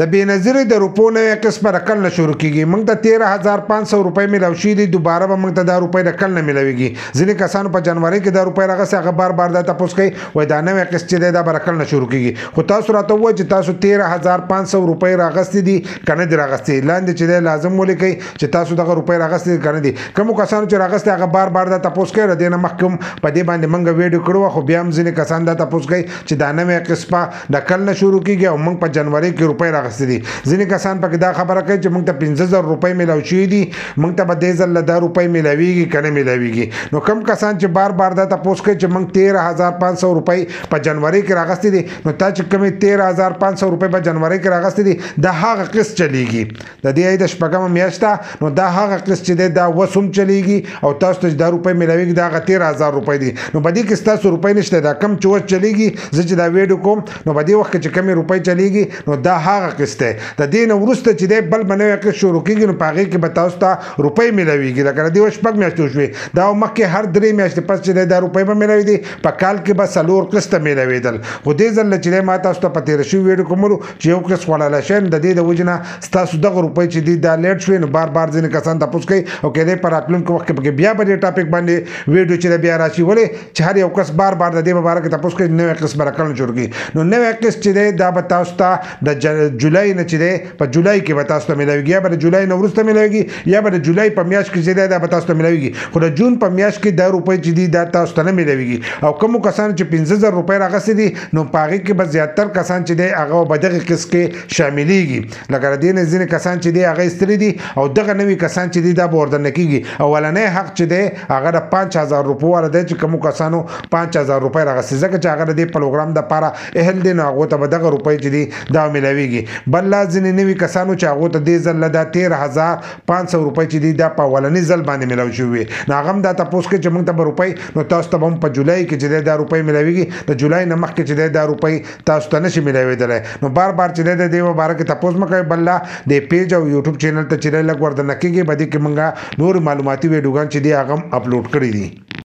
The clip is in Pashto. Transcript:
د بېنظیرې د روپو نوې قسط به د کل نه شروع کېږي. موږ ته 13,500 روپۍ میلاو شوي دي. دوباره به موږ ته دا روپۍ د کل نه میلاویږي. ځینې کسانو په جنوري کې دا روپۍ راغستې هغه بار بار دا تپوس کوي وایي دا نوې قسط چې دی دا به د کل نه شروع کېږي. خو تاسو راته ووایئ چې تاسو 13,500 روپۍ راغستې دي که نه دي راغستې. لاندې چې دی لازم ولیکئ چې تاسو دغه روپۍ راغستې دي که نه دي. کومو کسانو چې راغستې هغه بار بار دا تپوس کوي. د دې نه مخکې هم په دې باندې موږ ویډیو کړې وه، خو بیا هم ځینې کسان دا تپوس کوي چې دا نوې قسط به د کل نه شروع کېږي او موږ په جنوري کې روپۍ راغستې دي. ځینې کسان پکې دا خبره کوي چې موږ ته 15,000 روپۍ میلاو شوي دي، موږ ته به دې ځل دا روپۍ میلاویږي که نه میلاویږي. نو کوم کسان چې بار بار دا تپوس کوي چې موږ 13,500 روپۍ په جنوري کې راغستې دي، نو تا چې کومې 13,500 روپۍ په جنوري کې راغستې دي دا هغه قسط چلیږي. د دې د شپږمه میاشت ده، نو دا هغه قسط چې دی دا اوس هم چلیږي او تاسو ته چې دا روپۍ میلاویږي دا هغه 13,000 روپۍ دي. نو په دې کې ستاسو روپۍ نشته. دا کم چې اوس چلیږي زه چې دا ویډیو کوم نو په دې وخت کې چې کمې روپۍ چلیږي نو دا هغه قسط دی. د دې نه وروسته چې دی بل به نوی قسط شروع کېږي نو په هغې کې به تاسو ته روپۍ میلاویږي. لکه د دې اوس 6 میاشتې وشوې، دا مخکې هر 3 میاشتې پس چې دی دا روپۍ به میلاوي دي، په کال کې به 4 قسطه میلاوېدل. خو دې ځل چې دی ما تاسو ته په تېره شوي ویډیو کوملو چې یو قسط خوړلی شی، د دې د وجې نه ستاسو دغه روپۍ چې دي دا لیټ شوې. نو بار بار ځینې کسان تپوس کوي او کېدای په راتلونکي وخت کې پکې بیا به دې ټاپک باندې ویډیو چې دی بیا راشي. ولې چې هر یو کس بار بار د دې په باره کې تپوس کوي نوی قسط به راکړل شروع کړي. نو نوی قسط چې دی دا به تاسو ته د جولای نه چې دی په جولای کې به تاسو ته میلاویږي، یا به د جولای نه وروسته میلاویږي، یا به د جولای په میاشت کې چې دی دا به تاسو ته میلاویږي. خو د جون په میاشت کې دا روپۍ چې دي دا تاسو ته نه میلاویږي. او کومو کسانو چې 15,000 روپۍ راغستې دي نو په هغې کې به زیاتر کسان چې دی هغه به دغې قسط کې شاملېږي. لکه د دې نه ځینې کسان چې دی هغه ایستلي دي او دغه نوي کسان چې دي دا به ورته نه کېږي. اولنی حق چې دی هغه د 5,000 روپو والا دی چې کومو کسانو 5,000 روپۍ راغستې، ځکه چې هغه د دې پروګرام دپاره اهل دي نو هغو ته به دغه روپۍ چې دي دا میلاویږي. بل لا ځینې نوي کسانو چې هغو ته دې ځل دا 13,500 روپۍ چې دي دا په اولني ځل باندې میلاو شوي وي، نو هغه هم دا تپوس کوي چې موږ ته به روپۍ نو تاسو ته به هم په جولای کې چې دی دا روپۍ میلاویږي. د جولای نه مخکې چې دی دا روپۍ تاسو ته نشي میلاوېدلی. نو بار بار چې دی د دې په باره کې تپوس مه کوئ. بل لا د پیج او یوټیوب چینل ته چې دی لږ ورته نه کېږي، په دې کې موږ نور معلوماتي ویډیوګان چې دي هغه هم اپلوډ کړي دي.